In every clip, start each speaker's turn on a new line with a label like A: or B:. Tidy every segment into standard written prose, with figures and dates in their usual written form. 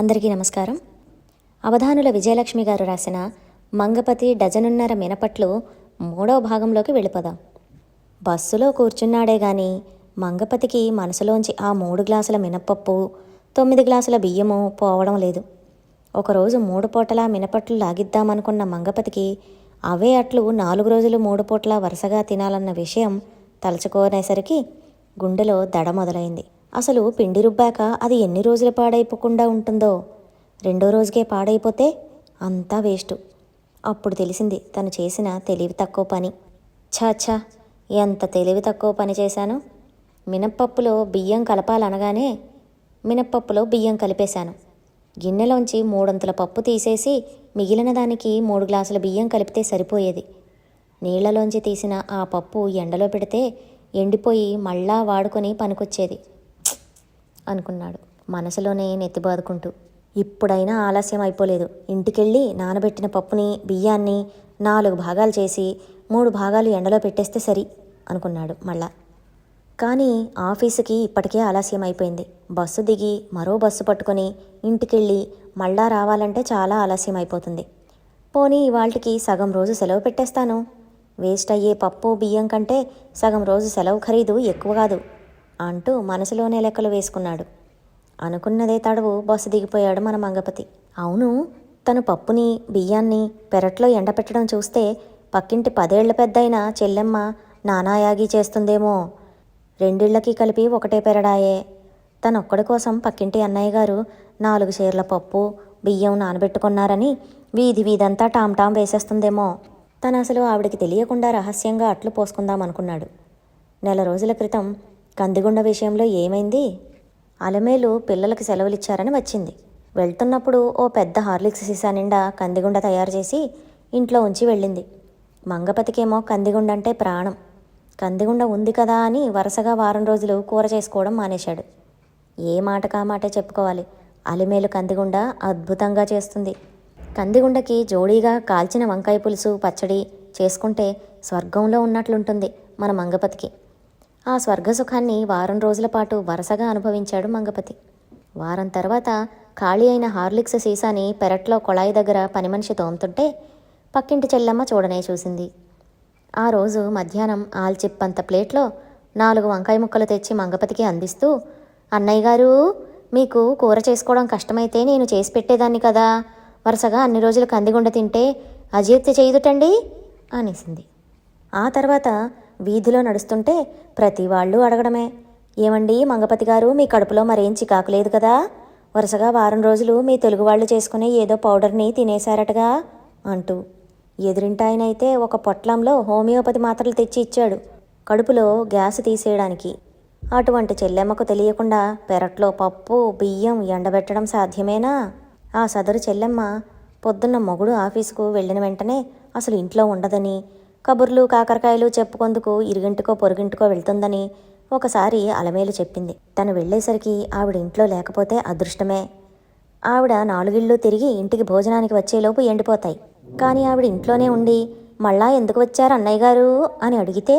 A: అందరికీ నమస్కారం. అవధానుల విజయలక్ష్మి గారు రాసిన మంగపతి డజనున్నర మినపట్లు 3వ భాగంలోకి వెళ్ళిపోదాం. బస్సులో కూర్చున్నాడే గాని మంగపతికి మనసులోంచి ఆ 3 గ్లాసుల మినపప్పు 9 గ్లాసుల బియ్యము పోవడం లేదు. ఒకరోజు 3 పూటలా మినపట్లు లాగిద్దామనుకున్న మంగపతికి అవే అట్లు 4 రోజులు 3 పూటలా వరుసగా తినాలన్న విషయం తలుచుకోనేసరికి గుండెలో దడ మొదలైంది. అసలు పిండి రుబ్బాక అది ఎన్ని రోజులు పాడైపోకుండా ఉంటుందో. 2వ రోజుకే పాడైపోతే అంతా వేస్టు. అప్పుడు తెలిసింది తను చేసిన తెలివి తక్కువ పని. ఛాఛా, ఎంత తెలివి తక్కువ పని చేశాను. మినప్పప్పులో బియ్యం కలపాలనగానే మినప్పప్పులో బియ్యం కలిపేశాను. గిన్నెలోంచి 3 వంతుల పప్పు తీసేసి మిగిలిన దానికి 3 గ్లాసుల బియ్యం కలిపితే సరిపోయేది. నీళ్లలోంచి తీసిన ఆ పప్పు ఎండలో పెడితే ఎండిపోయి మళ్ళా వాడుకొని పనికొచ్చేది అనుకున్నాడు మనసులోనే నెత్తిబాదుకుంటూ. ఇప్పుడైనా ఆలస్యం అయిపోలేదు. ఇంటికెళ్ళి నానబెట్టిన పప్పుని బియ్యాన్ని 4 భాగాలు చేసి 3 భాగాలు ఎండలో పెట్టేస్తే సరి అనుకున్నాడు మళ్ళా. కానీ ఆఫీసుకి ఇప్పటికే ఆలస్యం అయిపోయింది. బస్సు దిగి మరో బస్సు పట్టుకొని ఇంటికెళ్ళి మళ్ళా రావాలంటే చాలా ఆలస్యం అయిపోతుంది. పోనీ ఇవాళకి సగం రోజు సెలవు పెట్టేస్తాను. వేస్ట్ అయ్యే పప్పు బియ్యం కంటే సగం రోజు సెలవు ఖరీదు ఎక్కువ కాదు అంటూ మనసులోనే లెక్కలు వేసుకున్నాడు. అనుకున్నదే తడవు బస్సు దిగిపోయాడు మన మంగపతి. అవును, తను పప్పుని బియ్యాన్ని పెరట్లో ఎండపెట్టడం చూస్తే పక్కింటి 10 ఏళ్ల పెద్దయిన చెల్లెమ్మ నానాయాగి చేస్తుందేమో. 2 ఇళ్లకి కలిపి ఒకటే పెరడాయే. తనొక్కడి కోసం పక్కింటి అన్నయ్య గారు 4 సేర్ల పప్పు బియ్యం నానబెట్టుకున్నారని వీధంతా టామ్ వేసేస్తుందేమో. తను అసలు ఆవిడికి తెలియకుండా రహస్యంగా అట్లు పోసుకుందామనుకున్నాడు. 1 రోజుల క్రితం కందిగుండ విషయంలో ఏమైంది? అలమేలు పిల్లలకి సెలవులిచ్చారని వచ్చింది. వెళ్తున్నప్పుడు ఓ పెద్ద హార్లిక్స్ సీసా నిండా కందిగుండ తయారు చేసి ఇంట్లో ఉంచి వెళ్ళింది. మంగపతికేమో కందిగుండ అంటే ప్రాణం. కందిగుండ ఉంది కదా అని వరుసగా వారం రోజులు కూర చేసుకోవడం మానేశాడు. ఏ మాటకామాటే చెప్పుకోవాలి. అలిమేలు కందిగుండ అద్భుతంగా చేస్తుంది. కందిగుండకి జోడీగా కాల్చిన వంకాయ పులుసు పచ్చడి చేసుకుంటే స్వర్గంలో ఉన్నట్లుంటుంది మన మంగపతికి. ఆ స్వర్గసుఖాన్ని వారం రోజుల పాటు వరుసగా అనుభవించాడు మంగపతి. వారం తర్వాత ఖాళీ అయిన హార్లిక్స్ సీసాని పెరట్లో కొళాయి దగ్గర పని మనిషి తోముతుంటే పక్కింటి చెల్లెమ్మ చూడనే చూసింది. ఆ రోజు మధ్యాహ్నం ఆల్చిప్పంత ప్లేట్లో 4 వంకాయ ముక్కలు తెచ్చి మంగపతికి అందిస్తూ, అన్నయ్య గారు, మీకు కూర చేసుకోవడం కష్టమైతే నేను చేసి పెట్టేదాన్ని కదా. వరుసగా అన్ని రోజులు కందిగుండ తింటే అజీర్తి చేయదుటండి అనేసింది. ఆ తర్వాత వీధిలో నడుస్తుంటే ప్రతి వాళ్ళు అడగడమే, ఏమండి మంగపతి గారు, మీ కడుపులో మరేం చికాకు లేదు కదా. వరుసగా వారం రోజులు మీ తెలుగు వాళ్ళు చేసుకునే ఏదో పౌడర్ని తినేశారటగా అంటూ. ఎదురింటాయనైతే ఒక పొట్లంలో హోమియోపతి మాత్రలు తెచ్చి ఇచ్చాడు కడుపులో గ్యాస్ తీసేయడానికి. అటువంటి చెల్లెమ్మకు తెలియకుండా పెరట్లో పప్పు బియ్యం ఎండబెట్టడం సాధ్యమేనా? ఆ సదరు చెల్లెమ్మ పొద్దున్న మొగుడు ఆఫీసుకు వెళ్ళిన వెంటనే అసలు ఇంట్లో ఉండదని, కబుర్లు కాకరకాయలు చెప్పుకొందుకు ఇరుగింటికో పొరుగింటికో వెళ్తుందని ఒకసారి అలమేలు చెప్పింది. తను వెళ్ళేసరికి ఆవిడ ఇంట్లో లేకపోతే అదృష్టమే. ఆవిడ 4 ఇళ్ళు తిరిగి ఇంటికి భోజనానికి వచ్చేలోపు ఎండిపోతాయి. కానీ ఆవిడ ఇంట్లోనే ఉండి మళ్ళా ఎందుకు వచ్చారు అన్నయ్య గారు అని అడిగితే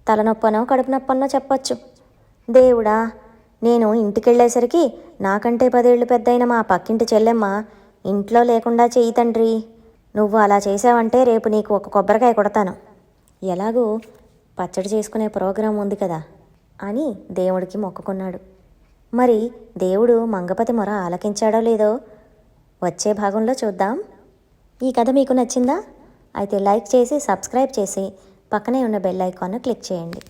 A: తలనొప్పనో కడుపు నొప్పనో చెప్పొచ్చు. దేవుడా, నేను ఇంటికెళ్ళేసరికి నాకంటే 10 ఏళ్ళు పెద్దయిన మా పక్కింటి చెల్లెమ్మ ఇంట్లో లేకుండా చెయ్యి తండ్రి. నువ్వు అలా చేసావంటే రేపు నీకు ఒక కొబ్బరికాయ కొడతాను. ఎలాగూ పచ్చడి చేసుకునే ప్రోగ్రాం ఉంది కదా అని దేవుడికి మొక్కుకున్నాడు. మరి దేవుడు మంగపతి మొర ఆలకించాడో లేదో వచ్చే భాగంలో చూద్దాం. ఈ కథ మీకు నచ్చిందా? అయితే లైక్ చేసి సబ్స్క్రైబ్ చేసి పక్కనే ఉన్న బెల్ ఐకాన్ను క్లిక్ చేయండి.